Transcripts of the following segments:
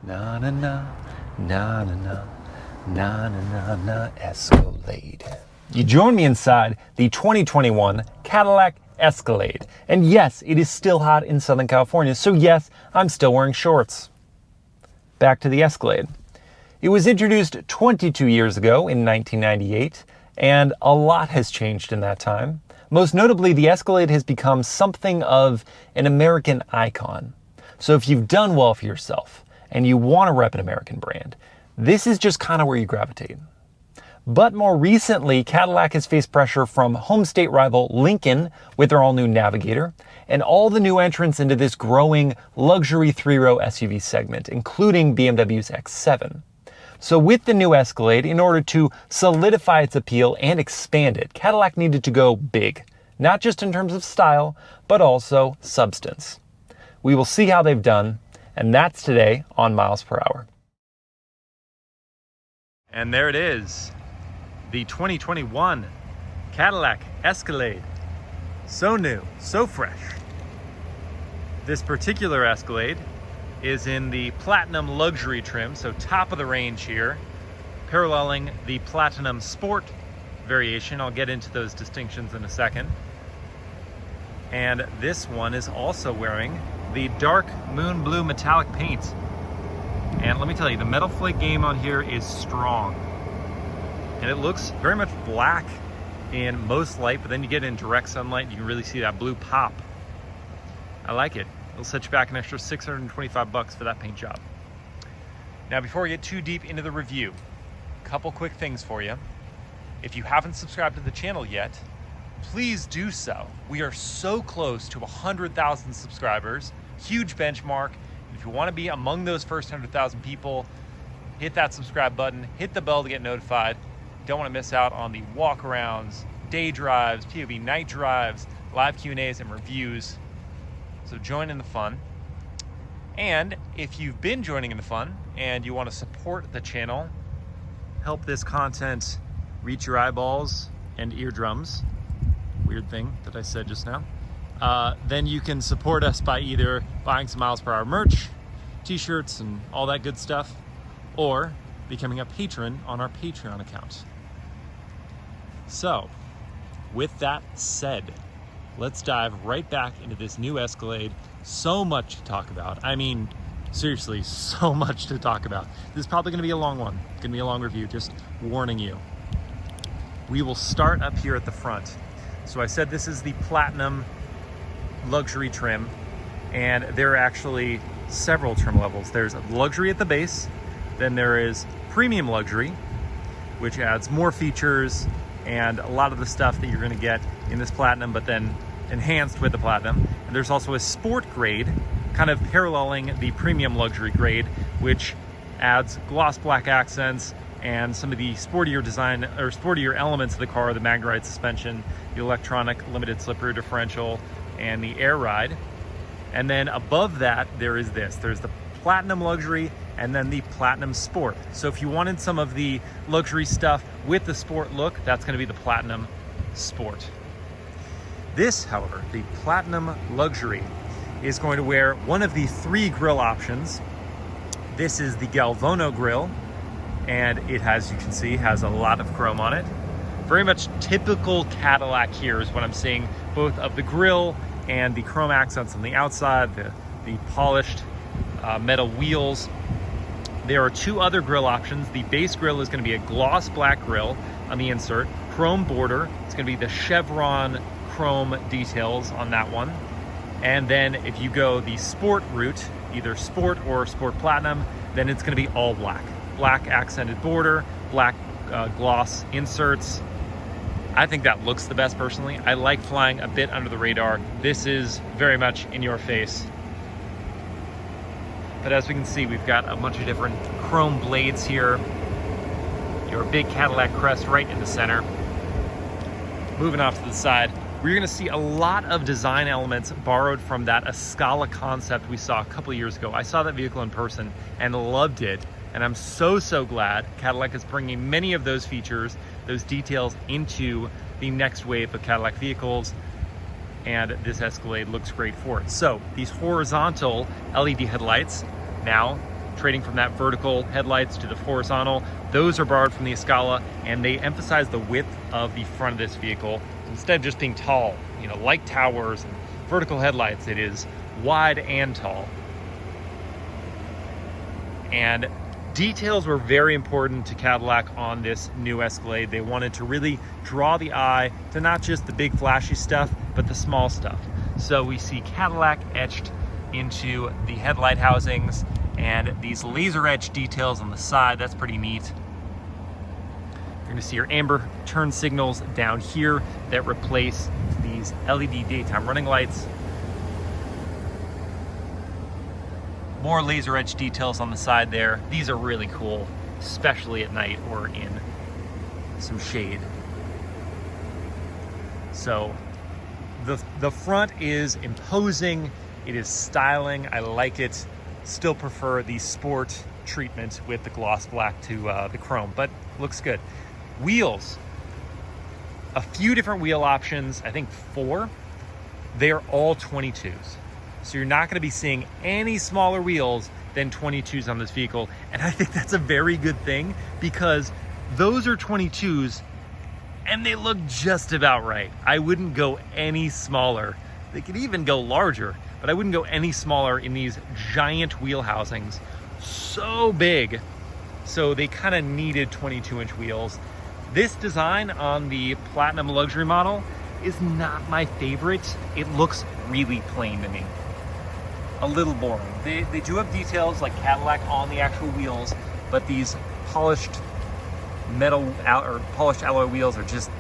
Na na na, na na na, na na na na Escalade. You join me inside the 2021 Cadillac Escalade. And yes, it is still hot in Southern California, so yes, I'm still wearing shorts. Back to the Escalade. It was introduced 22 years ago in 1998, and a lot has changed in that time. Most notably, the Escalade has become something of an American icon. So if you've done well for yourself and you want to rep an American brand, this is just kind of where you gravitate. But more recently, Cadillac has faced pressure from home state rival Lincoln with their all-new Navigator, and all the new entrants into this growing luxury three-row SUV segment, including BMW's X7. So with the new Escalade, in order to solidify its appeal and expand it, Cadillac needed to go big, not just in terms of style, but also substance. We will see how they've done, and that's today on Miles Per Hour. And there it is, the 2021 Cadillac Escalade. So new, so fresh. This particular Escalade is in the Platinum Luxury trim, so top of the range here, paralleling the Platinum Sport variation. I'll get into those distinctions in a second. And this one is also wearing the dark moon blue metallic paint. And let me tell you, the metal flake game on here is strong. And it looks very much black in most light, but then you get in direct sunlight and you can really see that blue pop. I like it. It'll set you back an extra $625 for that paint job. Now, before we get too deep into the review, a couple quick things for you. If you haven't subscribed to the channel yet, please do so. We are so close to 100,000 subscribers, huge benchmark. If you want to be among those first 100,000 people, hit that subscribe button, hit the bell to get notified. Don't want to miss out on the walkarounds, day drives, POV night drives, live Q&As and reviews. So join in the fun. And if you've been joining in the fun and you want to support the channel, help this content reach your eyeballs and eardrums, weird thing that I said just now, then you can support us by either buying some Miles Per Hour merch, t-shirts and all that good stuff, or becoming a patron on our Patreon account. So, with that said, let's dive right back into this new Escalade. So much to talk about. I mean, seriously, so much to talk about. This is probably going to be a long one. It's going to be a long review, just warning you. We will start up here at the front. So I said this is the Platinum Luxury trim, and there are actually several trim levels. There's Luxury at the base, then there is Premium Luxury, which adds more features and a lot of the stuff that you're going to get in this Platinum, but then enhanced with the Platinum. And there's also a Sport grade, kind of paralleling the Premium Luxury grade, which adds gloss black accents and some of the sportier design or sportier elements of the car, the Magnarite suspension, the electronic limited slip rear differential, and the air ride. And then above that, there is this. There's the Platinum Luxury and then the Platinum Sport. So if you wanted some of the luxury stuff with the sport look, that's going to be the Platinum Sport. This, however, the Platinum Luxury, is going to wear one of the three grille options. This is the Galvano grille, and it has, you can see, has a lot of chrome on it. Very much typical Cadillac here is what I'm seeing, both of the grille and the chrome accents on the outside, the polished metal wheels. There are two other grille options. The base grille is going to be a gloss black grille on the insert, chrome border. It's going to be the chevron chrome details on that one. And then if you go the sport route, either sport or sport platinum, then it's going to be all black. Black accented border, black gloss inserts. I think that looks the best personally. I like flying a bit under the radar. This is very much in your face. But as we can see, we've got a bunch of different chrome blades here. Your big Cadillac crest right in the center. Moving off to the side, we're gonna see a lot of design elements borrowed from that Escalade concept we saw a couple years ago. I saw that vehicle in person and loved it. And I'm so glad Cadillac is bringing many of those features, those details into the next wave of Cadillac vehicles. And this Escalade looks great for it. So these horizontal LED headlights now trading from that vertical headlights to the horizontal. Those are borrowed from the Escalade, and they emphasize the width of the front of this vehicle. Instead of just being tall, you know, like towers and vertical headlights, it is wide and tall. And details were very important to Cadillac on this new Escalade. They wanted to really draw the eye to not just the big flashy stuff, but the small stuff. So we see Cadillac etched into the headlight housings and these laser etched details on the side. That's pretty neat. You're gonna see your amber turn signals down here that replace these LED daytime running lights. More laser edge details on the side there. These are really cool, especially at night or in some shade. So the front is imposing, it is styling, I like it. Still prefer the sport treatment with the gloss black to the chrome, but looks good. Wheels, a few different wheel options, I think 4. They're all 22s. So you're not gonna be seeing any smaller wheels than 22s on this vehicle. And I think that's a very good thing because those are 22s and they look just about right. I wouldn't go any smaller. They could even go larger, but I wouldn't go any smaller in these giant wheel housings. So big. So they kind of needed 22-inch wheels. This design on the Platinum Luxury model is not my favorite. It looks really plain to me. A little boring. They do have details like Cadillac on the actual wheels, but these polished metal or polished alloy wheels are just,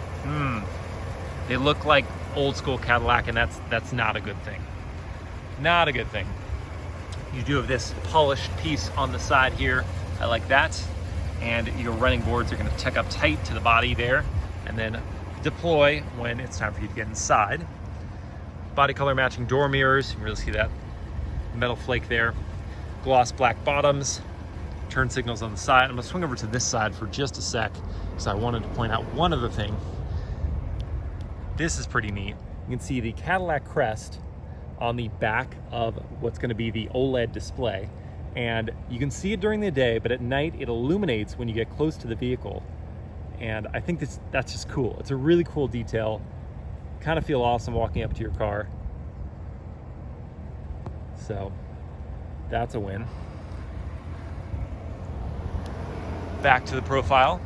they look like old school Cadillac, and that's not a good thing. Not a good thing. You do have this polished piece on the side here. I like that. And your running boards are going to tuck up tight to the body there and then deploy when it's time for you to get inside. Body color matching door mirrors. You can really see that metal flake there. Gloss black bottoms. Turn signals on the side. I'm going to swing over to this side for just a sec because I wanted to point out one other thing. This is pretty neat. You can see the Cadillac crest on the back of what's going to be the OLED display. And you can see it during the day, but at night it illuminates when you get close to the vehicle. And I think that's just cool. It's a really cool detail. Kind of feel awesome walking up to your car. So that's a win. Back to the profile.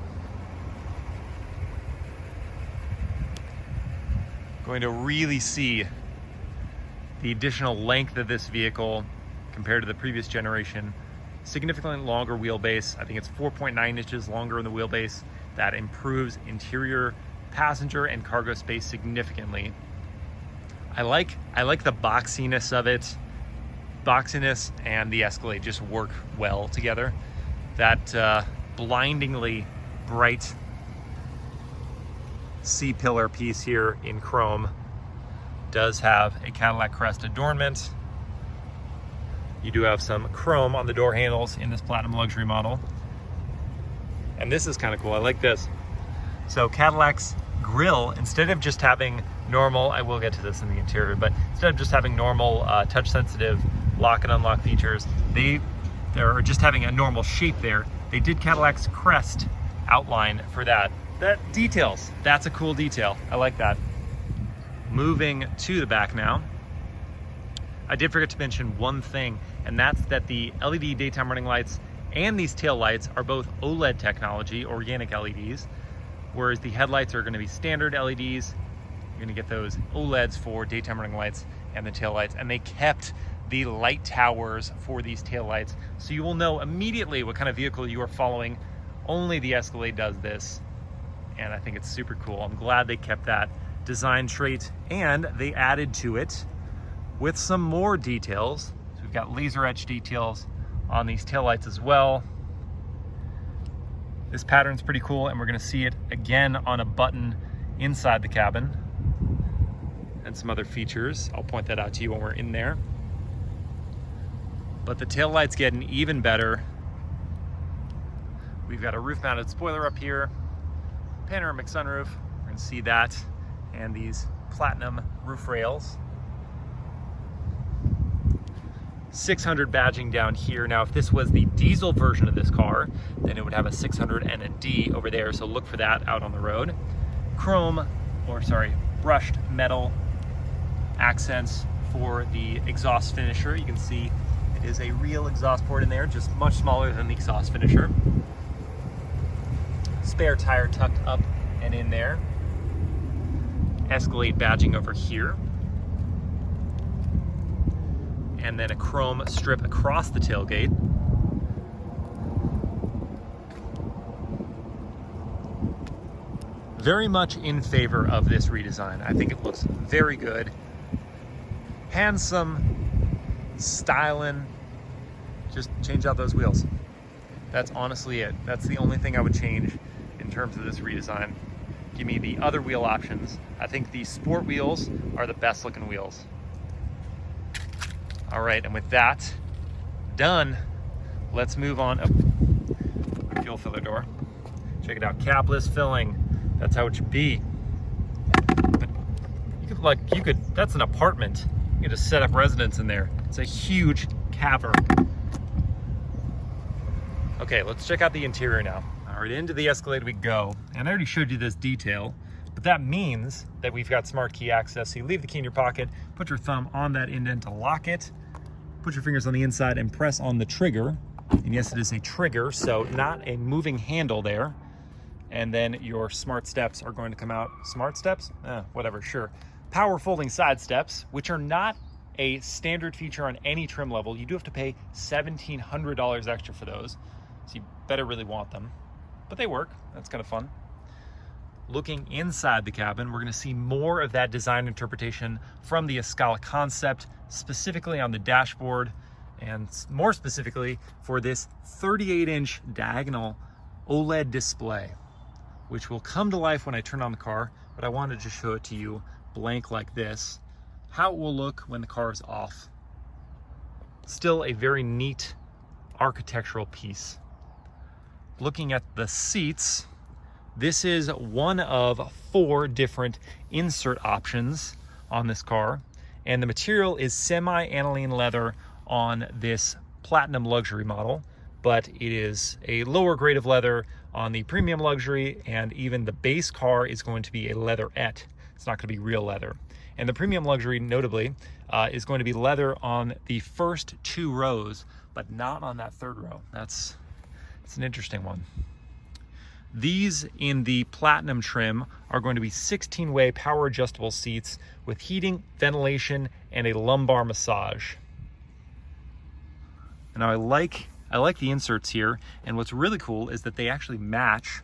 Going to really see the additional length of this vehicle compared to the previous generation. Significantly longer wheelbase. I think it's 4.9 inches longer in the wheelbase. That improves interior passenger and cargo space significantly. I like the boxiness of it. Boxiness and the Escalade just work well together. That blindingly bright C-pillar piece here in chrome does have a Cadillac crest adornment. You do have some chrome on the door handles in this Platinum Luxury model. And this is kind of cool, I like this. So Cadillac's grille, instead of just having normal, I will get to this in the interior, but instead of just having normal touch sensitive lock and unlock features, they're just having a normal shape there. They did Cadillac's crest outline for that. That details, that's a cool detail. I like that. Moving to the back now. I did forget to mention one thing, and that's that the LED daytime running lights and these tail lights are both OLED technology, organic LEDs, whereas the headlights are going to be standard LEDs. You're going to get those OLEDs for daytime running lights and the tail lights, and they kept the light towers for these tail lights, so you will know immediately what kind of vehicle you are following. Only the Escalade does this, and I think it's super cool. I'm glad they kept that design trait, and they added to it with some more details. So we've got laser etched details on these taillights as well. This pattern's pretty cool, and we're gonna see it again on a button inside the cabin and some other features. I'll point that out to you when we're in there. But the taillight's getting even better. We've got a roof mounted spoiler up here, panoramic sunroof, we're gonna see that, and these platinum roof rails. 600 badging down here. Now, if this was the diesel version of this car, then it would have a 600 and a D over there, so look for that out on the road. Brushed metal accents for the exhaust finisher. You can see it is a real exhaust port in there, just much smaller than the exhaust finisher. Spare tire tucked up and in there. Escalade badging over here. And then a chrome strip across the tailgate. Very much in favor of this redesign. I think it looks very good. Handsome, styling. Just change out those wheels. That's honestly it. That's the only thing I would change in terms of this redesign. Give me the other wheel options. I think the sport wheels are the best looking wheels. All right, and with that done, let's move on. Oh, fuel filler door. Check it out, capless filling. That's how it should be. But that's an apartment. You could just set up residence in there. It's a huge cavern. Okay, let's check out the interior now. All right, into the Escalade we go. And I already showed you this detail, but that means that we've got smart key access. So you leave the key in your pocket, put your thumb on that indent to lock it, put your fingers on the inside and press on the trigger. And yes, it is a trigger, so not a moving handle there. And then your smart steps are going to come out. Smart steps? Whatever, sure. Power folding side steps, which are not a standard feature on any trim level. You do have to pay $1,700 extra for those. So you better really want them. But they work, that's kind of fun. Looking inside the cabin, we're gonna see more of that design interpretation from the Escalade concept, specifically on the dashboard, and more specifically for this 38-inch diagonal OLED display, which will come to life when I turn on the car, but I wanted to show it to you blank like this, how it will look when the car is off. Still a very neat architectural piece. Looking at the seats, this is one of 4 different insert options on this car, and the material is semi-aniline leather on this Platinum Luxury model, but it is a lower grade of leather on the Premium Luxury, and even the base car is going to be a leatherette. It's not going to be real leather. And the Premium Luxury, notably, is going to be leather on the first 2 rows, but not on that 3rd row. It's an interesting one. These in the Platinum trim are going to be 16-way power adjustable seats with heating, ventilation, and a lumbar massage. And I like the inserts here, and what's really cool is that they actually match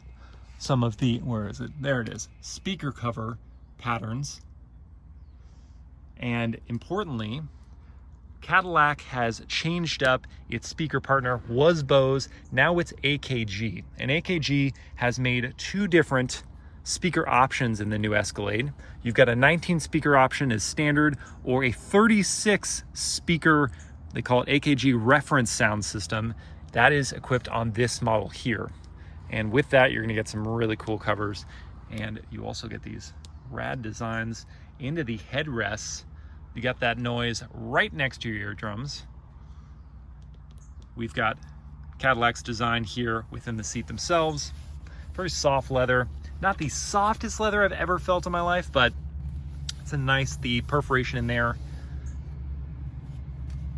some of the, where is it? There it is, speaker cover patterns. And importantly, Cadillac has changed up its speaker partner, was Bose, now it's AKG. And AKG has made 2 different speaker options in the new Escalade. You've got a 19 speaker option as standard, or a 36 speaker, they call it AKG reference sound system, that is equipped on this model here. And with that, you're gonna get some really cool covers. And you also get these rad designs into the headrests. You got that noise right next to your eardrums. We've got Cadillac's design here within the seat themselves. Very soft leather. Not the softest leather I've ever felt in my life, but it's a nice, the perforation in there.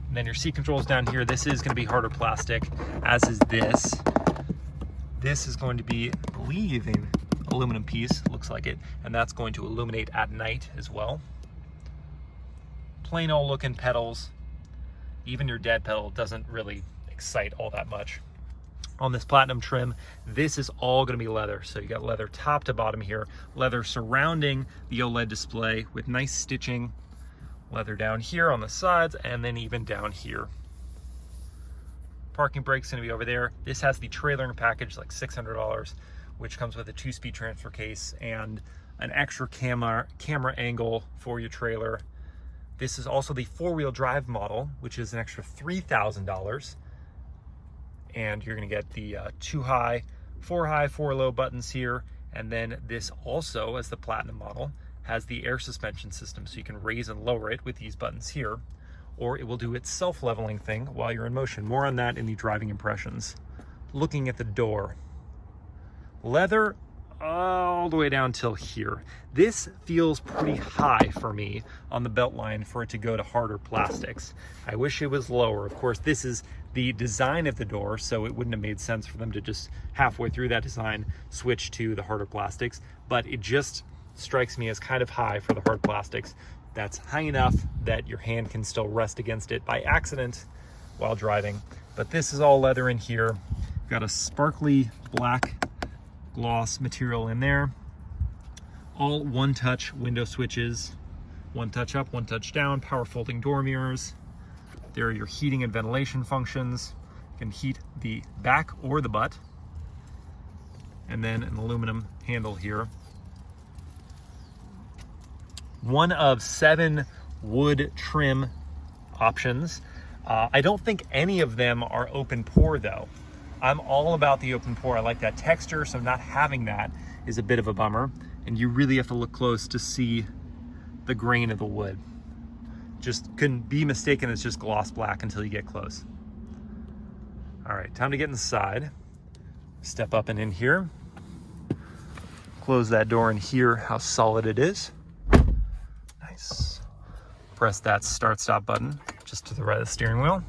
And then your seat controls down here. This is going to be harder plastic, as is this. This is going to be, I believe, an aluminum piece, looks like it, and that's going to illuminate at night as well. Plain old looking pedals. Even your dead pedal doesn't really excite all that much. On this Platinum trim, this is all going to be leather. So you got leather top to bottom here, leather surrounding the OLED display with nice stitching, leather down here on the sides, and then even down here. Parking brake's going to be over there. This has the trailering package, like $600, which comes with a 2-speed transfer case and an extra camera angle for your trailer. This is also the 4-wheel drive model, which is an extra $3,000. And you're gonna get the 2 high, 4 low buttons here. And then this also, as the Platinum model, has the air suspension system, so you can raise and lower it with these buttons here. or it will do its self-leveling thing while you're in motion. More on that in the driving impressions. Looking at the door. Leather all the way down till here. This feels pretty high for me on the belt line for it to go to harder plastics. I wish it was lower. Of course, this is the design of the door, so it wouldn't have made sense for them to just halfway through that design switch to the harder plastics, but it just strikes me as kind of high for the hard plastics. That's high enough that your hand can still rest against it by accident while driving. But this is all leather in here. Got a sparkly black gloss material in there. All one-touch window switches. One touch up, one touch down, power folding door mirrors. There are your heating and ventilation functions. You can heat the back or the butt. And then an aluminum handle here. One of 7 wood trim options. I don't think any of them are open pore though. I'm all about the open pore. I like that texture, so not having that is a bit of a bummer. And you really have to look close to see the grain of the wood. Just can be mistaken as just gloss black until you get close. All right, time to get inside. Step up and in here. Close that door and hear how solid it is. Nice. Press that start-stop button just to the right of the steering wheel.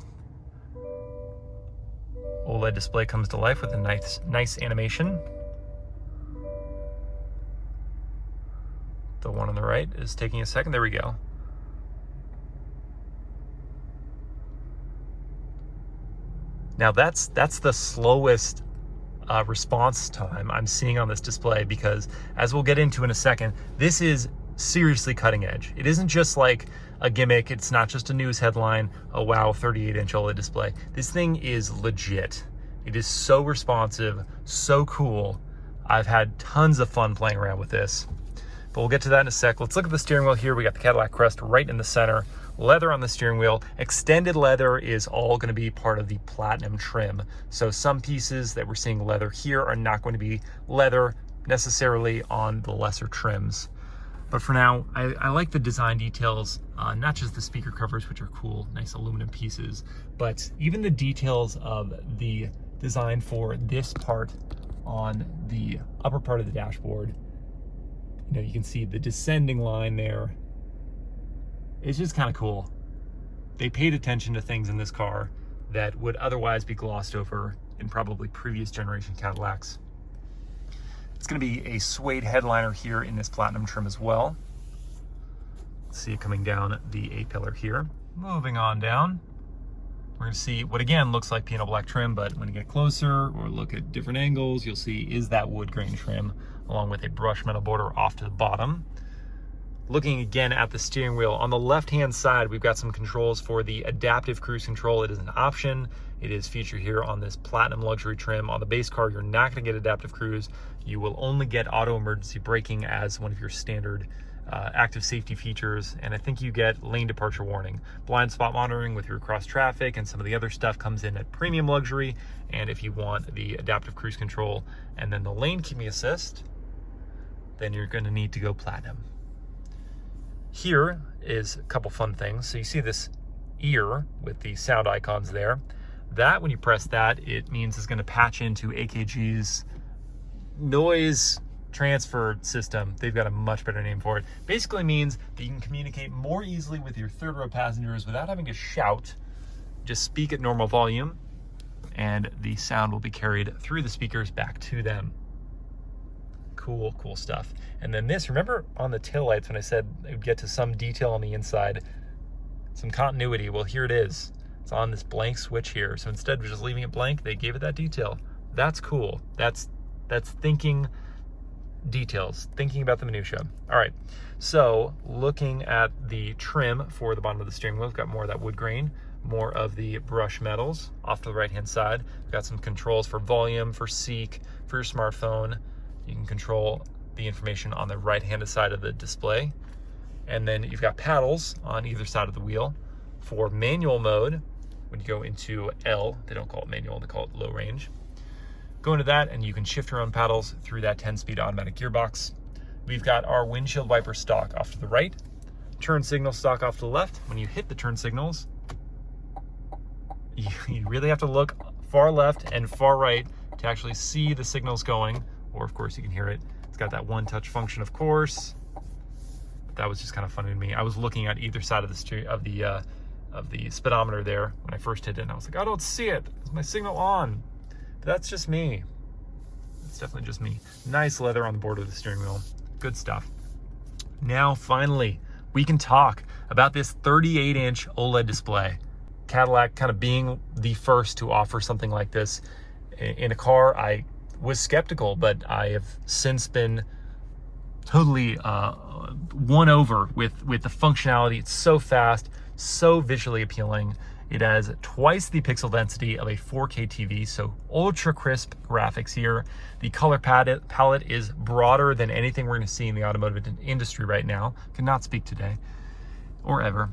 OLED display comes to life with a nice animation. The one on the right is taking a second. There we go. Now that's the slowest response time I'm seeing on this display, because as we'll get into in a second, this is seriously cutting edge. It isn't just like a gimmick. It's not just a news headline. Oh wow, 38-inch OLED display. This thing is legit. It is so responsive, so cool. I've had tons of fun playing around with this, but we'll get to that in a sec. Let's look at the steering wheel here. We got the Cadillac crest right in the center. Leather on the steering wheel. Extended leather is all going to be part of the platinum trim. So some pieces that we're seeing leather here are not going to be leather necessarily on the lesser trims. But for now, I like the design details, not just the speaker covers, which are cool, nice aluminum pieces, but even the details of the design for this part on the upper part of the dashboard. You know, you can see the descending line there. It's just kind of cool. They paid attention to things in this car that would otherwise be glossed over in probably previous generation Cadillacs. It's going to be a suede headliner here in this platinum trim as well. See it coming down the A-pillar here. Moving on down, we're going to see what again looks like piano black trim, but when you get closer or look at different angles, you'll see is that wood grain trim along with a brushed metal border off to the bottom. Looking again at the steering wheel, on the left-hand side, we've got some controls for the adaptive cruise control. It is an option. It is featured here on this Platinum Luxury trim. On the base car, you're not going to get adaptive cruise. You will only get auto emergency braking as one of your standard active safety features. And I think you get lane departure warning. Blind spot monitoring with your cross traffic and some of the other stuff comes in at Premium Luxury. And if you want the adaptive cruise control and then the lane keeping assist, then you're going to need to go Platinum. Here is a couple fun things. So you see this ear with the sound icons there. That, when you press that, it means it's going to patch into AKG's noise transfer system. They've got a much better name for it. Basically means that you can communicate more easily with your third row passengers without having to shout. Just speak at normal volume and the sound will be carried through the speakers back to them. Cool stuff. And then this, remember on the taillights when I said it would get to some detail on the inside, some continuity? Well, here it is. It's on this blank switch here. So instead of just leaving it blank, they gave it that detail. That's cool. That's thinking details, thinking about the minutia. All right, so looking at the trim for the bottom of the steering wheel, we've got more of that wood grain, more of the brush metals. Off to the right-hand side, we've got some controls for volume, for seek, for your smartphone. You can control the information on the right-hand side of the display. And then you've got paddles on either side of the wheel. For manual mode, when you go into L, they don't call it manual, they call it low range. Go into that and you can shift your own paddles through that 10-speed automatic gearbox. We've got our windshield wiper stock off to the right, turn signal stock off to the left. When you hit the turn signals, you really have to look far left and far right to actually see the signals going, or of course you can hear it. It's got that one touch function, of course. That was just kind of funny to me. I was looking at either side of the street of the speedometer there when I first hit it, and I was like, I don't see it. Is my signal on? But that's just me. It's definitely just me. Nice leather on the board of the steering wheel. Good stuff. Now, finally, we can talk about this 38-inch OLED display. Cadillac kind of being the first to offer something like this in a car. I was skeptical, but I have since been totally won over with the functionality. It's so fast, so visually appealing. It has twice the pixel density of a 4K TV, so ultra crisp graphics here. The color palette is broader than anything we're going to see in the automotive industry right now. Cannot speak today or ever.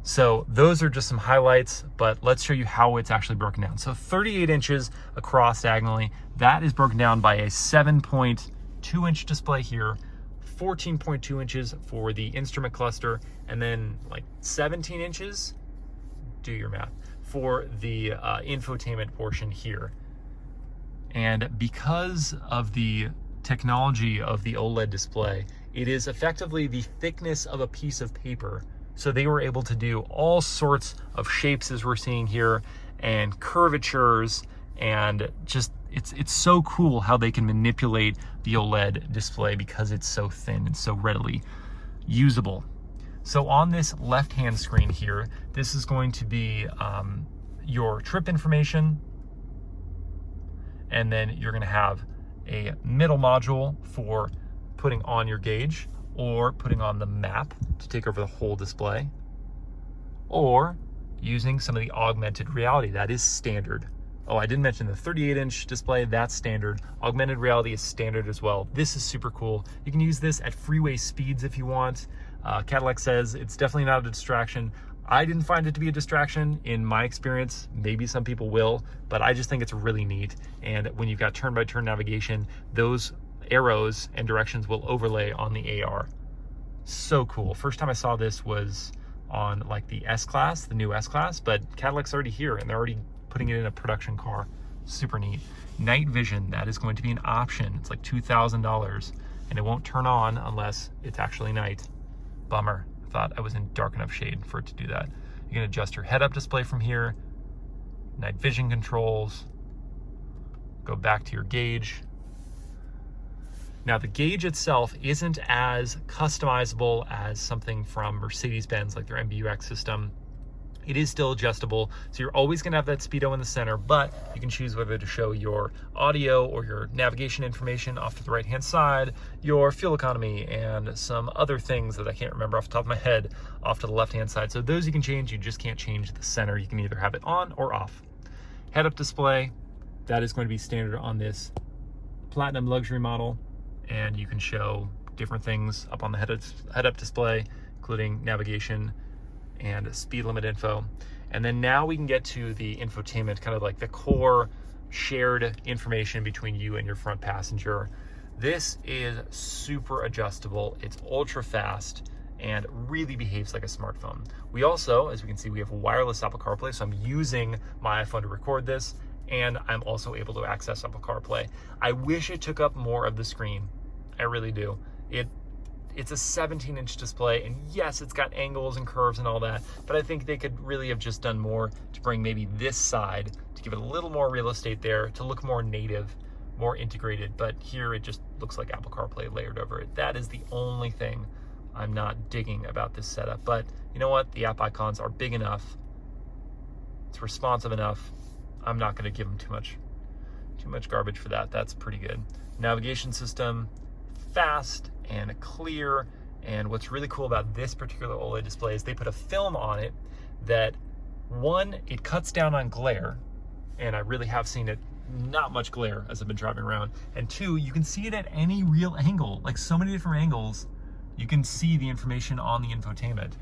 So those are just some highlights, but let's show you how it's actually broken down. So 38 inches across diagonally, that is broken down by a 7.2 inch display here, 14.2 inches for the instrument cluster, and then like 17 inches, do your math, for the infotainment portion here. And because of the technology of the OLED display, it is effectively the thickness of a piece of paper. So they were able to do all sorts of shapes as we're seeing here, and curvatures, and just it's so cool how they can manipulate the OLED display because it's so thin and so readily usable. So on this left-hand screen here, this is going to be your trip information, and then you're going to have a middle module for putting on your gauge, or putting on the map to take over the whole display, or using some of the augmented reality. That is standard. Oh, I didn't mention the 38-inch display, that's standard. Augmented reality is standard as well. This is super cool. You can use this at freeway speeds if you want. Cadillac says it's definitely not a distraction. I didn't find it to be a distraction in my experience. Maybe some people will, but I just think it's really neat. And when you've got turn-by-turn navigation, those arrows and directions will overlay on the AR. So cool. First time I saw this was on like the S-Class, the new S-Class, but Cadillac's already here and they're already putting it in a production car. Super neat. Night vision, that is going to be an option. It's like $2,000 and it won't turn on unless it's actually night. Bummer. I thought I was in dark enough shade for it to do that. You can adjust your head-up display from here, night vision controls, go back to your gauge. Now the gauge itself isn't as customizable as something from Mercedes-Benz, like their MBUX system. It is still adjustable, so you're always gonna have that speedo in the center, but you can choose whether to show your audio or your navigation information off to the right-hand side, your fuel economy, and some other things that I can't remember off the top of my head off to the left-hand side. So those you can change, you just can't change the center. You can either have it on or off. Head-up display, that is going to be standard on this Platinum Luxury model, and you can show different things up on the head-up display, including navigation and speed limit info. And then now we can get to the infotainment, kind of like the core shared information between you and your front passenger. This is super adjustable, it's ultra fast, and really behaves like a smartphone. We also, as we can see, we have wireless Apple CarPlay, so I'm using my iPhone to record this, and I'm also able to access Apple CarPlay. I wish it took up more of the screen. I really do. It's a 17-inch display, and yes, it's got angles and curves and all that, but I think they could really have just done more to bring maybe this side, to give it a little more real estate there, to look more native, more integrated, but here it just looks like Apple CarPlay layered over it. That is the only thing I'm not digging about this setup, but you know what? The app icons are big enough. It's responsive enough. I'm not gonna give them too much garbage for that. That's pretty good. Navigation system, fast and clear. And what's really cool about this particular OLED display is they put a film on it that, one, it cuts down on glare, and I really have seen it, not much glare as I've been driving around, and two, you can see it at any real angle, like so many different angles, you can see the information on the infotainment.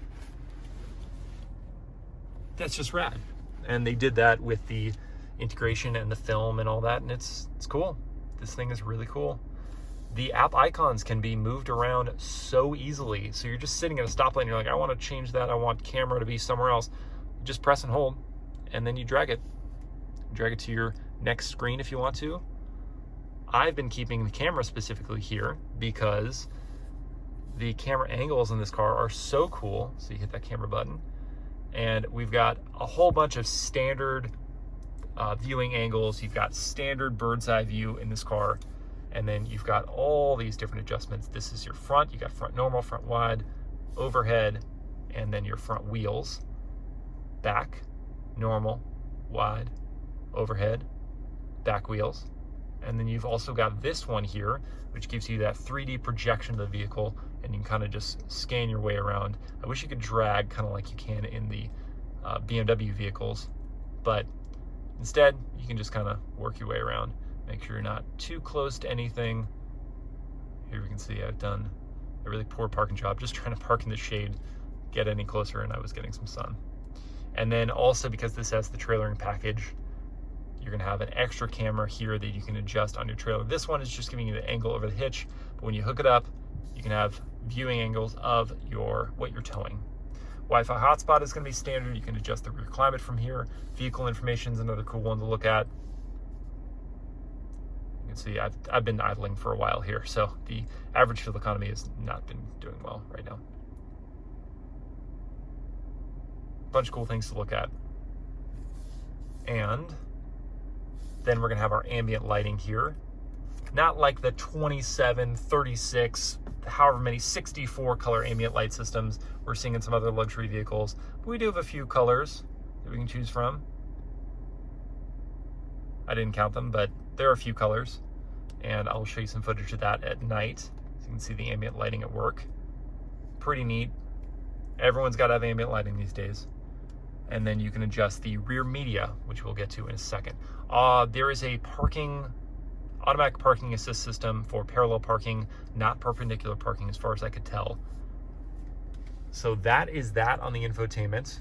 That's just rad. And they did that with the integration and the film and all that, and it's cool. This thing is really cool. The app icons can be moved around so easily. So you're just sitting at a stoplight and you're like, I want to change that. I want camera to be somewhere else. Just press and hold and then you drag it to your next screen if you want to. I've been keeping the camera specifically here because the camera angles in this car are so cool. So you hit that camera button, and we've got a whole bunch of standard viewing angles. You've got standard bird's eye view in this car, and then you've got all these different adjustments. This is your front. You got front normal, front wide, overhead, and then your front wheels. Back, normal, wide, overhead, back wheels. And then you've also got this one here, which gives you that 3D projection of the vehicle, and you can kind of just scan your way around. I wish you could drag kind of like you can in the BMW vehicles, but instead you can just kind of work your way around. Make sure you're not too close to anything. Here we can see I've done a really poor parking job, just trying to park in the shade, get any closer, and I was getting some sun. And then also, because this has the trailering package, you're gonna have an extra camera here that you can adjust on your trailer. This one is just giving you the angle over the hitch, but when you hook it up, you can have viewing angles of what you're towing. Wi-Fi hotspot is gonna be standard. You can adjust the rear climate from here. Vehicle information is another cool one to look at. You can see I've been idling for a while here, so the average fuel economy has not been doing well right now. Bunch of cool things to look at. And then we're gonna have our ambient lighting here. Not like the 27, 36, however many, 64 color ambient light systems we're seeing in some other luxury vehicles. But we do have a few colors that we can choose from. I didn't count them, but there are a few colors. And I'll show you some footage of that at night, so you can see the ambient lighting at work. Pretty neat. Everyone's gotta have ambient lighting these days. And then you can adjust the rear media, which we'll get to in a second. There is a automatic parking assist system for parallel parking, not perpendicular parking as far as I could tell. So that is that on the infotainment.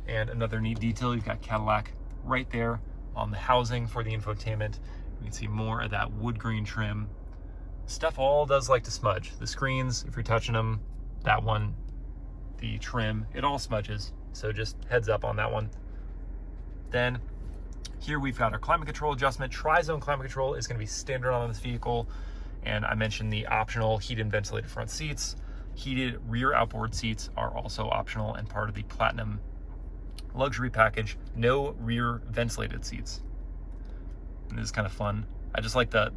And another neat detail, you've got Cadillac right there on the housing for the infotainment. You can see more of that wood grain trim. Stuff all does like to smudge. The screens, if you're touching them, that one, the trim, it all smudges. So just heads up on that one. Then here we've got our climate control adjustment. Tri-zone climate control is going to be standard on this vehicle. And I mentioned the optional heated and ventilated front seats. Heated rear outboard seats are also optional and part of the Platinum Luxury package. No rear ventilated seats. And this is kind of fun. I just like the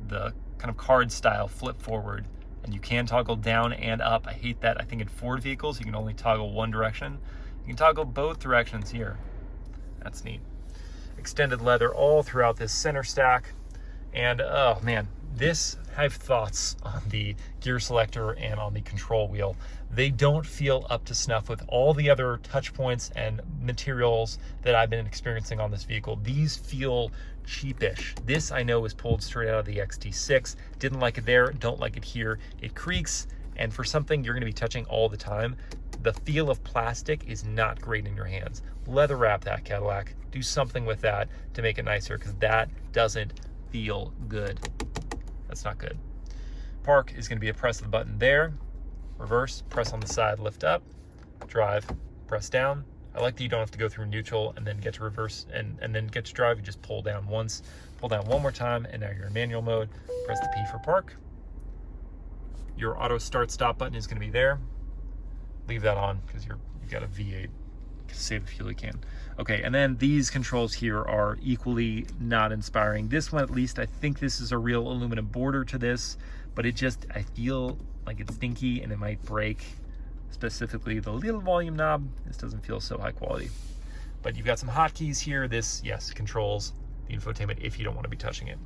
kind of card style flip forward, and you can toggle down and up. I hate that. I think in Ford vehicles you can only toggle one direction. You can toggle both directions here. That's neat. Extended leather all throughout this center stack. And oh man, I have thoughts on the gear selector and on the control wheel. They don't feel up to snuff with all the other touch points and materials that I've been experiencing on this vehicle. These feel cheapish. This I know is pulled straight out of the XT6. Didn't like it there, don't like it here. It creaks, and for something you're gonna be touching all the time, the feel of plastic is not great in your hands. Leather wrap that, Cadillac. Do something with that to make it nicer, because that doesn't feel good. That's not good. Park is going to be a press of the button there. Reverse, press on the side, lift up. Drive, press down. I like that you don't have to go through neutral and then get to reverse and then get to drive. You just pull down once, pull down one more time, and now you're in manual mode. Press the P for park. Your auto start stop button is going to be there. Leave that on because you've got a V8. Save the fuel you can. Okay, and then these controls here are equally not inspiring. This one, at least, I think this is a real aluminum border to this, but I feel like it's stinky and it might break. Specifically, the little volume knob, this doesn't feel so high quality. But you've got some hotkeys here. This, yes, controls the infotainment if you don't want to be touching it.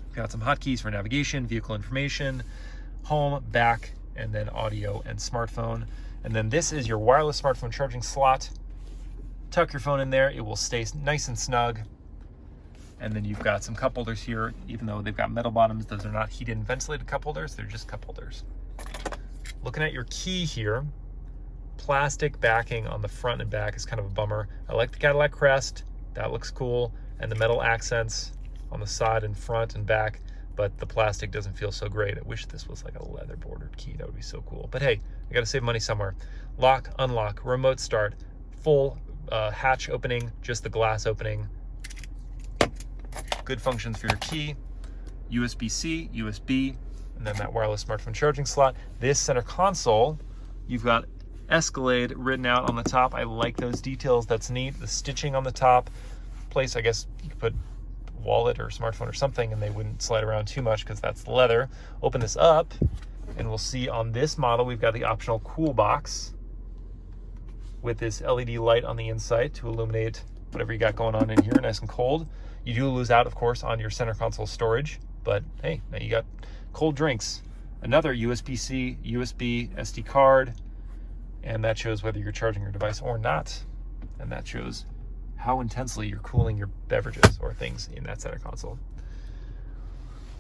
You've got some hotkeys for navigation, vehicle information, home, back, and then audio and smartphone. And then this is your wireless smartphone charging slot. Tuck your phone in there, it will stay nice and snug. And then you've got some cup holders here. Even though they've got metal bottoms, those are not heated and ventilated cup holders, they're just cup holders. Looking at your key here, plastic backing on the front and back is kind of a bummer. I like the Cadillac crest, that looks cool, and the metal accents on the side and front and back, but the plastic doesn't feel so great. I wish this was like a leather bordered key, that would be so cool. But hey, I gotta save money somewhere. Lock, unlock, remote start, full hatch opening, just the glass opening. Good functions for your key, USB-C, USB, and then that wireless smartphone charging slot. This center console, you've got Escalade written out on the top. I like those details. That's neat. The stitching on the top place, I guess you could put wallet or smartphone or something and they wouldn't slide around too much because that's leather. Open this up and we'll see on this model we've got the optional cool box with this LED light on the inside to illuminate whatever you got going on in here, nice and cold. You do lose out, of course, on your center console storage, but hey, now you got cold drinks. Another USB-C, USB, SD card, and that shows whether you're charging your device or not. And that shows how intensely you're cooling your beverages or things in that center console.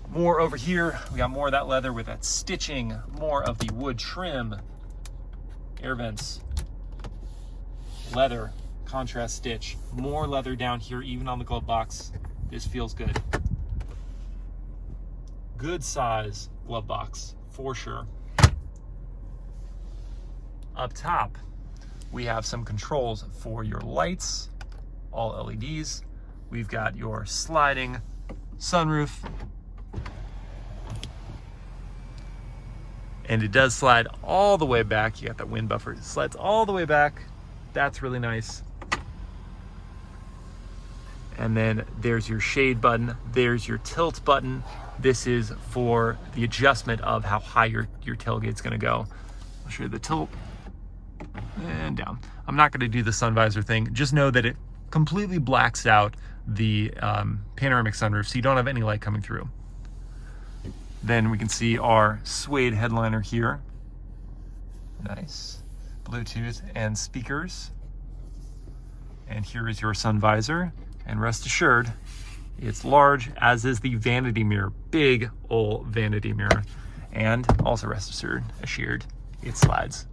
More over here, we got more of that leather with that stitching, more of the wood trim, air vents, leather, contrast stitch, more leather down here, even on the glove box. This feels good. Good size glove box, for sure. Up top, we have some controls for your lights, all LEDs. We've got your sliding sunroof. And it does slide all the way back. You got that wind buffer. It slides all the way back. That's really nice. And then there's your shade button. There's your tilt button. This is for the adjustment of how high your tailgate's gonna go. I'll show you the tilt and down. I'm not gonna do the sun visor thing. Just know that it completely blacks out the panoramic sunroof, so you don't have any light coming through. Then we can see our suede headliner here. Nice. Bluetooth and speakers. And here is your sun visor. And rest assured, it's large, as is the vanity mirror. Big old vanity mirror. And also rest assured, it slides.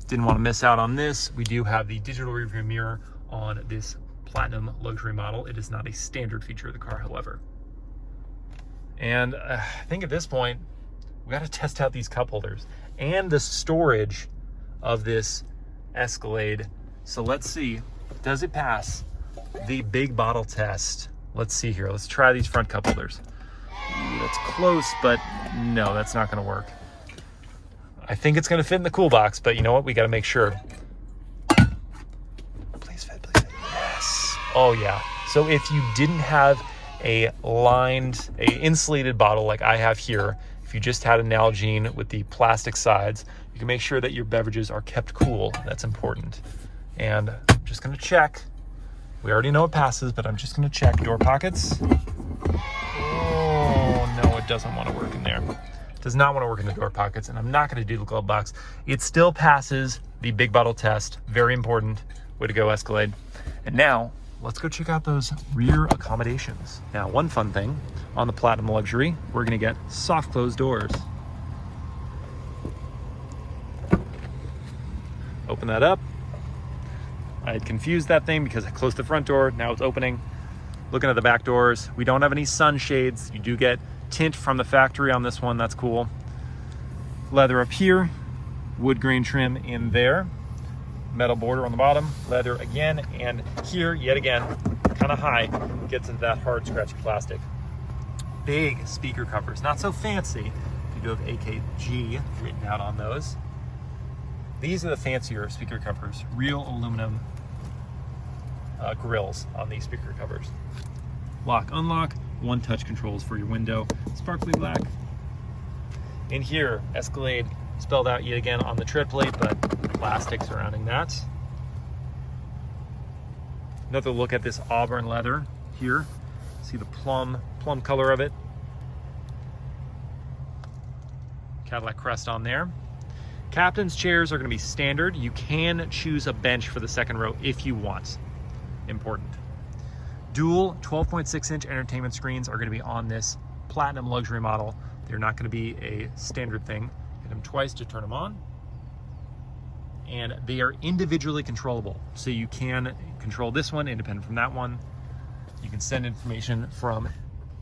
Didn't want to miss out on this. We do have the digital rearview mirror on this Platinum Luxury model. It is not a standard feature of the car, however. And I think at this point, we got to test out these cup holders and the storage of this Escalade. So let's see, does it pass the big bottle test? Let's see here. Let's try these front cup holders. Ooh, that's close, but no, that's not going to work. I think it's going to fit in the cool box, but you know what? We got to make sure. Please fit, please fit. Yes. Oh yeah. So if you didn't have a insulated bottle like I have here, if you just had an Nalgene with the plastic sides, you can make sure that your beverages are kept cool. That's important. And I'm just going to check. We already know it passes, but I'm just going to check door pockets. Oh no, it doesn't want to work in there. Does not want to work in the door pockets, and I'm not going to do the glove box. It still passes the big bottle test. Very important. Way to go, Escalade. And now let's go check out those rear accommodations. Now, one fun thing on the Platinum Luxury, we're going to get soft closed doors. Open that up. I had confused that thing because I closed the front door. Now it's opening. Looking at the back doors, we don't have any sunshades. You do get tint from the factory on this one. That's cool. Leather up here, wood grain trim in there, metal border on the bottom, leather again, and here yet again, kind of high, gets into that hard scratchy plastic. Big speaker covers, not so fancy. You do have AKG written out on those. These are the fancier speaker covers, real aluminum grills on these speaker covers. Lock, unlock, one touch controls for your window, sparkly black. In here, Escalade spelled out yet again on the tread plate, but plastic surrounding that. Another look at this Auburn leather here. See the plum color of it. Cadillac crest on there. Captain's chairs are going to be standard. You can choose a bench for the second row if you want. Important. Dual 12.6-inch entertainment screens are going to be on this Platinum Luxury model. They're not going to be a standard thing. Hit them twice to turn them on. And they are individually controllable. So you can control this one independent from that one. You can send information from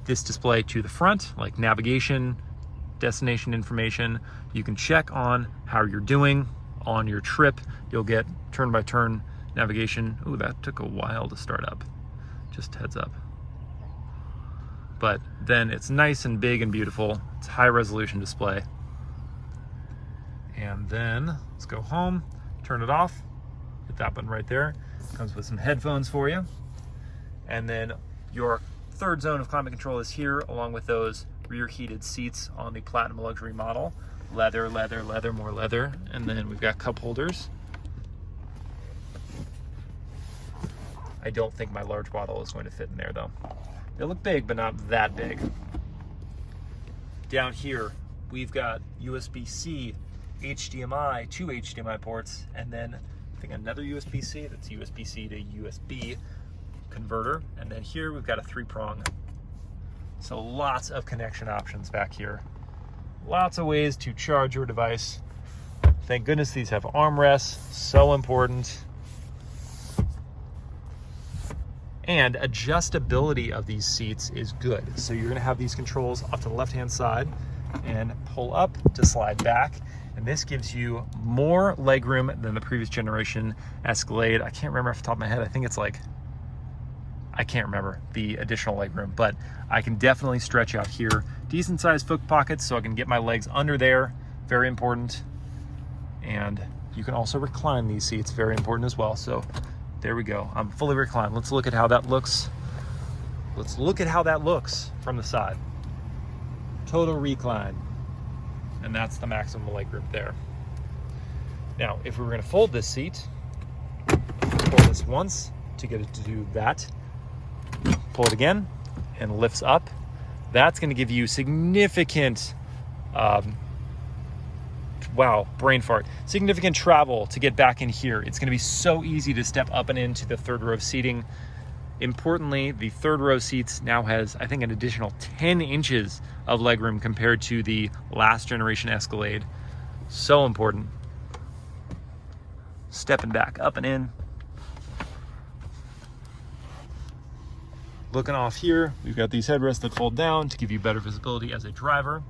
this display to the front, like navigation, destination information. You can check on how you're doing on your trip. You'll get turn-by-turn navigation. Ooh, that took a while to start up, just heads up. But then it's nice and big and beautiful. It's a high resolution display. And then let's go home, turn it off, hit that button right there. Comes with some headphones for you. And then your third zone of climate control is here, along with those rear heated seats on the Platinum Luxury model. Leather, leather, leather, more leather. And then we've got cup holders. I don't think my large bottle is going to fit in there though. They look big, but not that big. Down here, we've got USB-C, HDMI, 2 HDMI ports, and then I think another USB-C, that's USB-C to USB converter. And then here we've got a 3-prong. So lots of connection options back here. Lots of ways to charge your device. Thank goodness these have armrests, so important. And adjustability of these seats is good. So you're gonna have these controls off to the left-hand side and pull up to slide back. And this gives you more legroom than the previous generation Escalade. I can't remember off the top of my head. I think it's like, I can't remember the additional legroom, but I can definitely stretch out here. Decent sized foot pockets so I can get my legs under there, very important. And you can also recline these seats, very important as well. So there we go, I'm fully reclined. Let's look at how that looks. Let's look at how that looks from the side. Total recline. And that's the maximum legroom there. Now, if we were gonna fold this seat, pull this once to get it to do that, pull it again, and lifts up. That's gonna give you significant, wow, brain fart. Significant travel to get back in here. It's gonna be so easy to step up and into the third row seating. Importantly, the third row seats now has, I think, an additional 10 inches of legroom compared to the last generation Escalade. So important. Stepping back up and in. Looking off here, we've got these headrests that fold down to give you better visibility as a driver.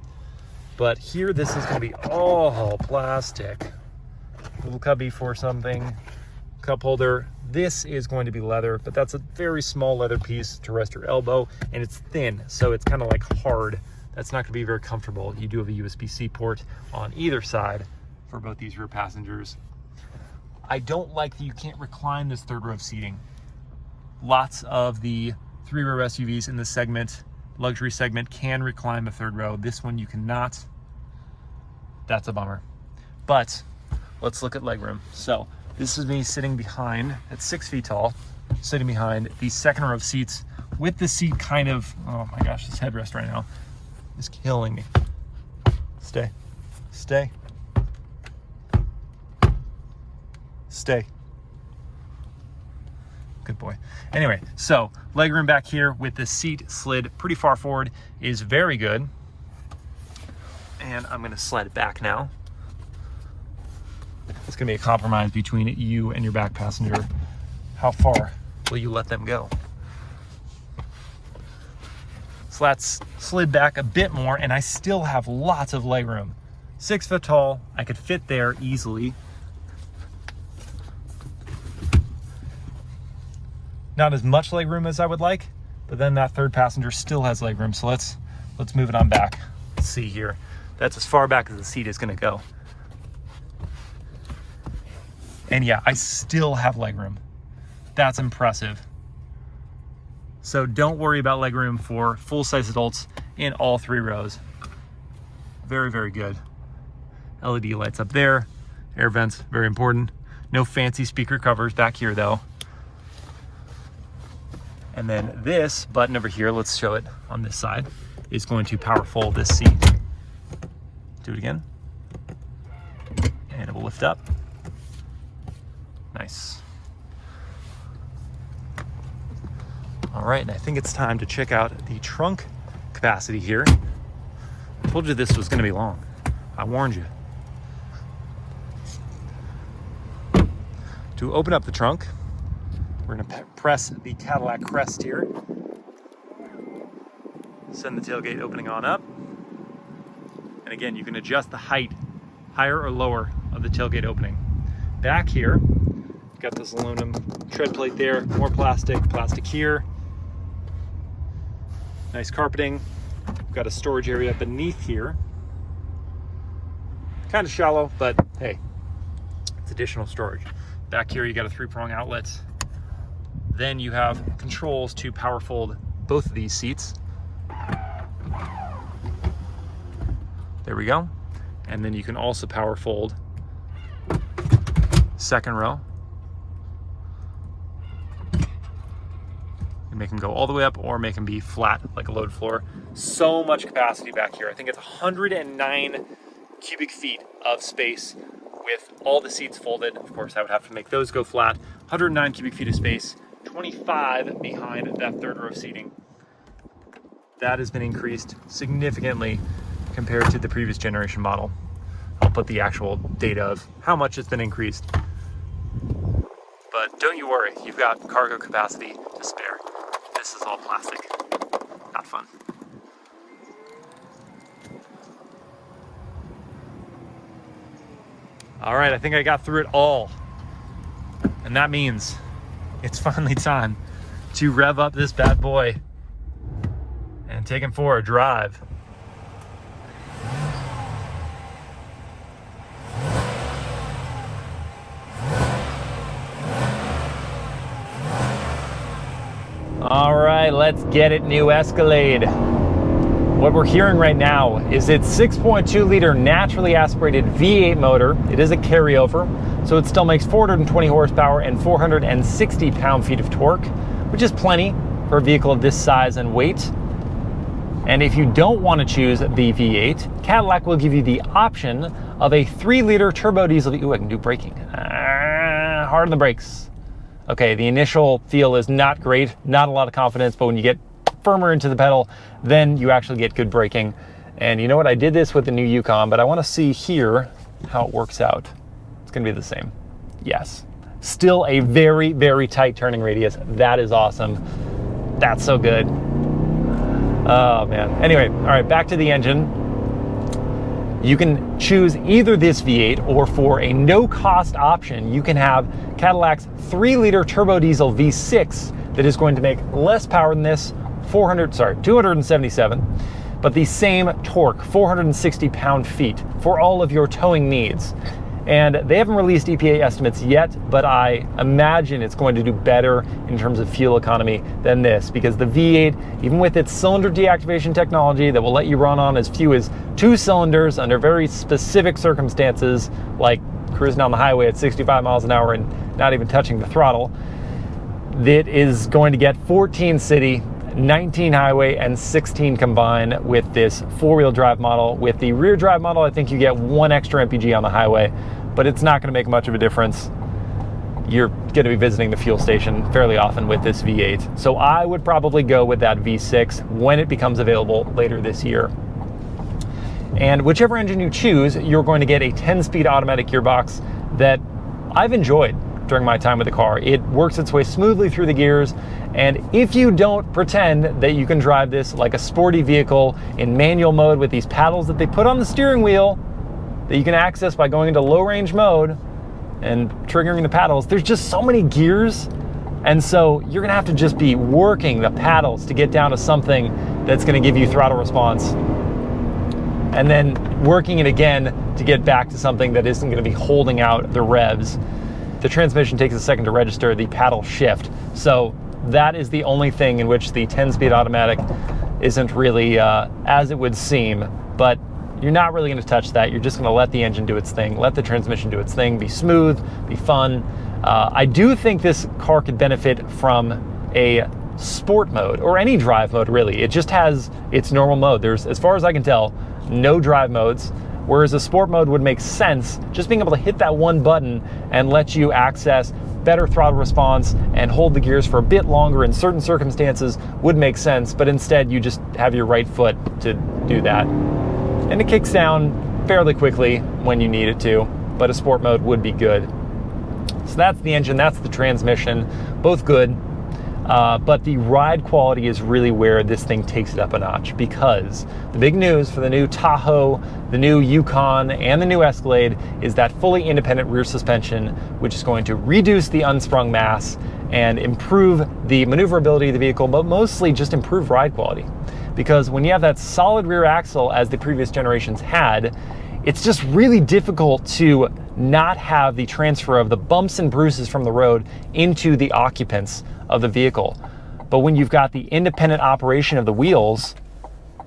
But here, this is gonna be all plastic. Little cubby for something, cup holder. This is going to be leather, but that's a very small leather piece to rest your elbow, and it's thin, so it's kind of like hard. That's not gonna be very comfortable. You do have a USB-C port on either side for both these rear passengers. I don't like that you can't recline this third row seating. Lots of the 3-row SUVs in this segment, luxury segment, can recline the third row. This one you cannot. That's a bummer. But let's look at legroom. So this is me sitting behind, at 6 feet tall, sitting behind the second row of seats with the seat kind of, oh my gosh, this headrest right now is killing me. Stay, stay, stay. Good boy. Anyway, so legroom back here with the seat slid pretty far forward is very good. And I'm gonna slide it back now. It's gonna be a compromise between you and your back passenger. How far will you let them go? So that's slid back a bit more, and I still have lots of legroom. 6 foot tall, I could fit there easily. Not as much legroom as I would like, but then that third passenger still has legroom. So let's move it on back. Let's see here. That's as far back as the seat is gonna go. And yeah, I still have legroom. That's impressive. So don't worry about legroom for full-size adults in all 3 rows. Very, very good. LED lights up there. Air vents, very important. No fancy speaker covers back here though. And then this button over here, let's show it on this side, is going to power fold this seat. Do it again. And it will lift up. Nice. All right, and I think it's time to check out the trunk capacity here. I told you this was gonna be long. I warned you. To open up the trunk, we're gonna press the Cadillac crest here. Send the tailgate opening on up. And again, you can adjust the height higher or lower of the tailgate opening. Back here, got this aluminum tread plate there, more plastic here. Nice carpeting. We've got a storage area beneath here. Kind of shallow, but hey, it's additional storage. Back here, you got a 3-prong outlet. Then you have controls to power fold both of these seats. There we go. And then you can also power fold second row. You make them go all the way up or make them be flat like a load floor. So much capacity back here. I think it's 109 cubic feet of space with all the seats folded. Of course, I would have to make those go flat. 109 cubic feet of space, 25 behind that third row seating. That has been increased significantly compared to the previous generation model. I'll put the actual data of how much it's been increased. But don't you worry, you've got cargo capacity to spare. This is all plastic. Not fun. All right, I think I got through it all. And that means it's finally time to rev up this bad boy and take him for a drive. All right, let's get it, new Escalade. What we're hearing right now is its 6.2 liter naturally aspirated V8 motor. It is a carryover, so it still makes 420 horsepower and 460 pound-feet of torque, which is plenty for a vehicle of this size and weight. And if you don't want to choose the V8, Cadillac will give you the option of a 3-liter turbo diesel. Ooh, I can do braking. Hard on the brakes. Okay, the initial feel is not great, not a lot of confidence, but when you get firmer into the pedal, then you actually get good braking. And you know what? I did this with the new Yukon, but I want to see here how it works out. It's going to be the same. Yes. Still a very, very tight turning radius. That is awesome. That's so good. Oh, man. Anyway, all right, back to the engine. You can choose either this V8 or for a no-cost option, you can have Cadillac's 3-liter turbo diesel V6 that is going to make less power than this, 277, but the same torque, 460 pound-feet for all of your towing needs. And they haven't released EPA estimates yet, but I imagine it's going to do better in terms of fuel economy than this, because the V8, even with its cylinder deactivation technology that will let you run on as few as 2 cylinders under very specific circumstances, like cruising down the highway at 65 miles an hour and not even touching the throttle, that is going to get 14 city, 19 highway, and 16 combined with this 4-wheel drive model. With the rear drive model, I think you get 1 extra MPG on the highway, but it's not going to make much of a difference. You're going to be visiting the fuel station fairly often with this V8. So I would probably go with that V6 when it becomes available later this year. And whichever engine you choose, you're going to get a 10-speed automatic gearbox that I've enjoyed during my time with the car. It works its way smoothly through the gears, and if you don't pretend that you can drive this like a sporty vehicle in manual mode with these paddles that they put on the steering wheel that you can access by going into low range mode and triggering the paddles, there's just so many gears, and so you're gonna have to just be working the paddles to get down to something that's gonna give you throttle response, and then working it again to get back to something that isn't gonna be holding out the revs. The transmission takes a second to register the paddle shift. So that is the only thing in which the 10-speed automatic isn't really as it would seem, but you're not really gonna touch that. You're just gonna let the engine do its thing, let the transmission do its thing, be smooth, be fun. I do think this car could benefit from a sport mode, or any drive mode really. It just has its normal mode. There's, as far as I can tell, no drive modes. Whereas a sport mode would make sense, just being able to hit that one button and let you access better throttle response and hold the gears for a bit longer in certain circumstances would make sense, but instead you just have your right foot to do that. And it kicks down fairly quickly when you need it to, but a sport mode would be good. So that's the engine, that's the transmission, both good. but the ride quality is really where this thing takes it up a notch, because the big news for the new Tahoe, the new Yukon, and the new Escalade is that fully independent rear suspension, which is going to reduce the unsprung mass and improve the maneuverability of the vehicle, but mostly just improve ride quality. Because when you have that solid rear axle as the previous generations had, it's just really difficult to not have the transfer of the bumps and bruises from the road into the occupants of the vehicle. But when you've got the independent operation of the wheels,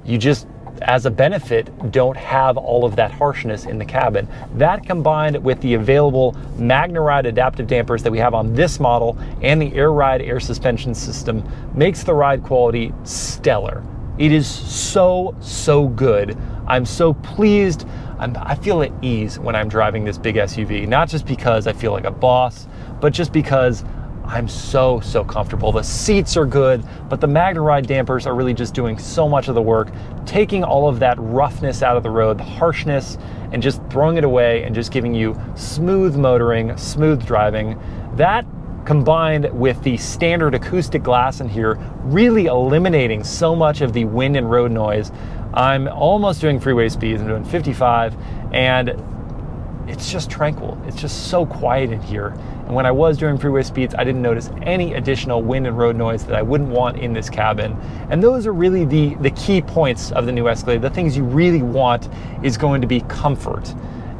you just, as a benefit, don't have all of that harshness in the cabin. That, combined with the available MagneRide adaptive dampers that we have on this model and the AirRide air suspension system, makes the ride quality stellar. It is so, so good. I'm so pleased. I feel at ease when I'm driving this big SUV, not just because I feel like a boss, but just because I'm so, so comfortable. The seats are good, but the MagneRide dampers are really just doing so much of the work, taking all of that roughness out of the road, the harshness, and just throwing it away and just giving you smooth motoring, smooth driving. That, combined with the standard acoustic glass in here, really eliminating so much of the wind and road noise. I'm almost doing freeway speeds. I'm doing 55, and it's just tranquil. It's just so quiet in here. And when I was doing freeway speeds, I didn't notice any additional wind and road noise that I wouldn't want in this cabin. And those are really the key points of the new Escalade. The things you really want is going to be comfort.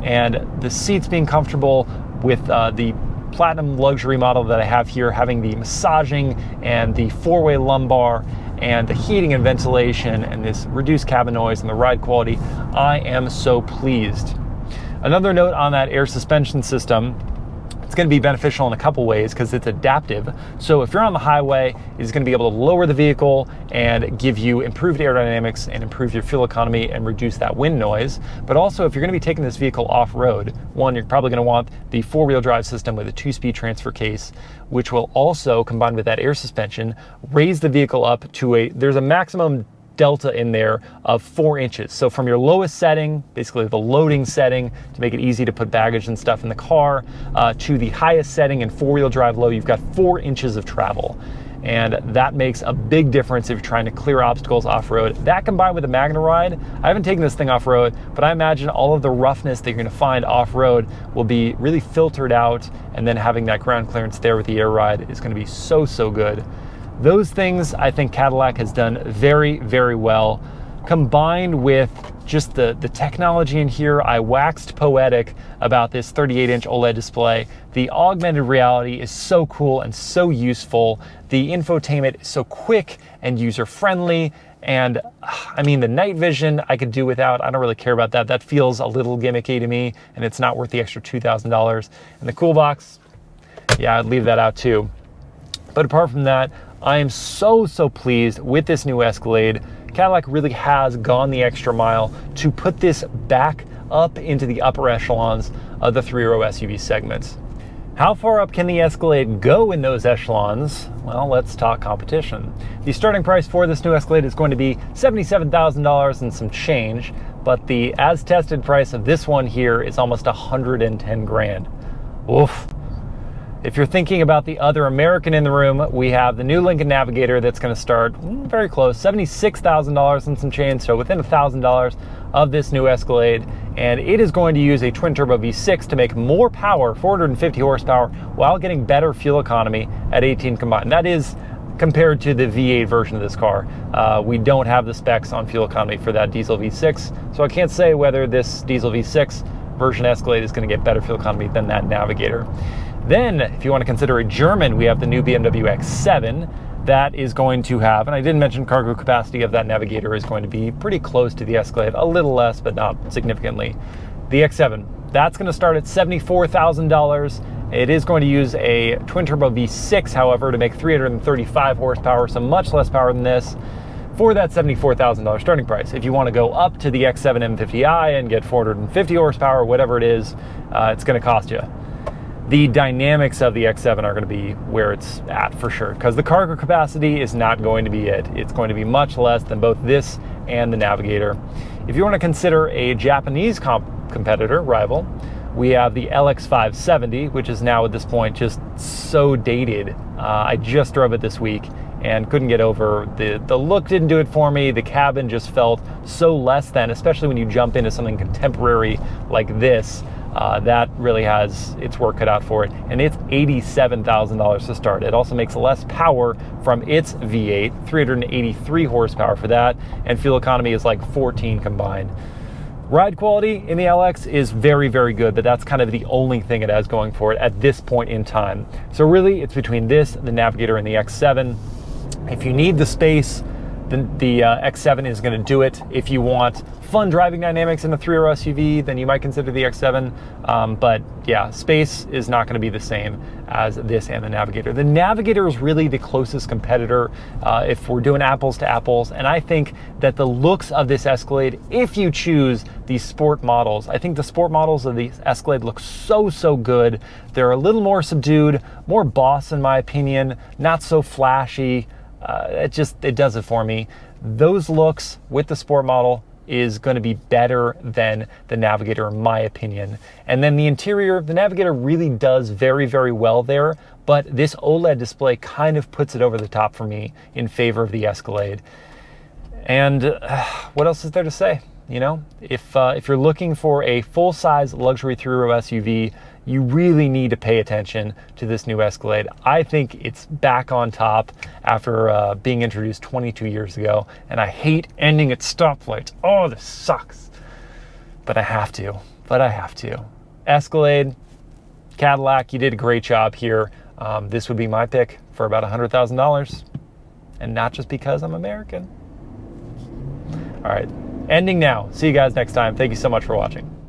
And the seats being comfortable with the Platinum Luxury model that I have here, having the massaging and the four-way lumbar and the heating and ventilation and this reduced cabin noise and the ride quality, I am so pleased. Another note on that air suspension system, it's going to be beneficial in a couple ways because it's adaptive. So if you're on the highway, it's going to be able to lower the vehicle and give you improved aerodynamics and improve your fuel economy and reduce that wind noise. But also, if you're going to be taking this vehicle off-road, one, you're probably going to want the four-wheel drive system with a 2-speed transfer case, which will also, combined with that air suspension, raise the vehicle up to there's a maximum delta in there of 4 inches. So from your lowest setting, basically the loading setting to make it easy to put baggage and stuff in the car, to the highest setting in four-wheel drive low, you've got 4 inches of travel. And that makes a big difference if you're trying to clear obstacles off-road. That, combined with the MagneRide, I haven't taken this thing off-road, but I imagine all of the roughness that you're going to find off-road will be really filtered out, and then having that ground clearance there with the AirRide is going to be so, so good. Those things I think Cadillac has done very, very well. Combined with just the technology in here, I waxed poetic about this 38-inch OLED display. The augmented reality is so cool and so useful. The infotainment is so quick and user-friendly. And I mean, the night vision I could do without. I don't really care about that. That feels a little gimmicky to me, and it's not worth the extra $2,000. And the cool box, yeah, I'd leave that out too. But apart from that, I am so, so pleased with this new Escalade. Cadillac really has gone the extra mile to put this back up into the upper echelons of the three-row SUV segments. How far up can the Escalade go in those echelons? Well, let's talk competition. The starting price for this new Escalade is going to be $77,000 and some change, but the as-tested price of this one here is almost 110 grand. Oof. If you're thinking about the other American in the room, we have the new Lincoln Navigator that's going to start very close, $76,000 and some change, so within $1,000 of this new Escalade. And it is going to use a twin-turbo V6 to make more power, 450 horsepower, while getting better fuel economy at 18 combined. That is compared to the V8 version of this car. We don't have the specs on fuel economy for that diesel V6, so I can't say whether this diesel V6 version Escalade is going to get better fuel economy than that Navigator. Then, if you want to consider a German, we have the new BMW X7 that is going to have, and I didn't mention cargo capacity of that Navigator is going to be pretty close to the Escalade, a little less, but not significantly. The X7, that's going to start at $74,000. It is going to use a twin-turbo V6, however, to make 335 horsepower, so much less power than this, for that $74,000 starting price. If you want to go up to the X7 M50i and get 450 horsepower, whatever it is, it's going to cost you. The dynamics of the X7 are going to be where it's at for sure, because the cargo capacity is not going to be it. It's going to be much less than both this and the Navigator. If you want to consider a Japanese competitor, rival, we have the LX570, which is now at this point just so dated. I just drove it this week and couldn't get over the look. Didn't do it for me. The cabin just felt so less than, especially when you jump into something contemporary like this. That really has its work cut out for it, and it's $87,000 to start. It also makes less power from its V8, 383 horsepower for that, and fuel economy is like 14 combined. Ride quality in the LX is very, very good, but that's kind of the only thing it has going for it at this point in time. So really, it's between this, the Navigator, and the X7. If you need the space, then the X7 is going to do it. If you want fun driving dynamics in a 3-row SUV, then you might consider the X7. But yeah, space is not going to be the same as this and the Navigator. The Navigator is really the closest competitor if we're doing apples to apples. And I think that the looks of this Escalade, if you choose these sport models, I think the sport models of the Escalade look so, so good. They're a little more subdued, more boss in my opinion, not so flashy. It does it for me. Those looks with the sport model is going to be better than the Navigator in my opinion. And then the interior, the Navigator really does very, very well there, but this OLED display kind of puts it over the top for me in favor of the Escalade. And what else is there to say? You know, if you're looking for a full-size luxury 3-row SUV, you really need to pay attention to this new Escalade. I think it's back on top after being introduced 22 years ago, and I hate ending at stoplights. Oh, this sucks. But I have to. Escalade, Cadillac, you did a great job here. This would be my pick for about $100,000, and not just because I'm American. All right. Ending now. See you guys next time. Thank you so much for watching.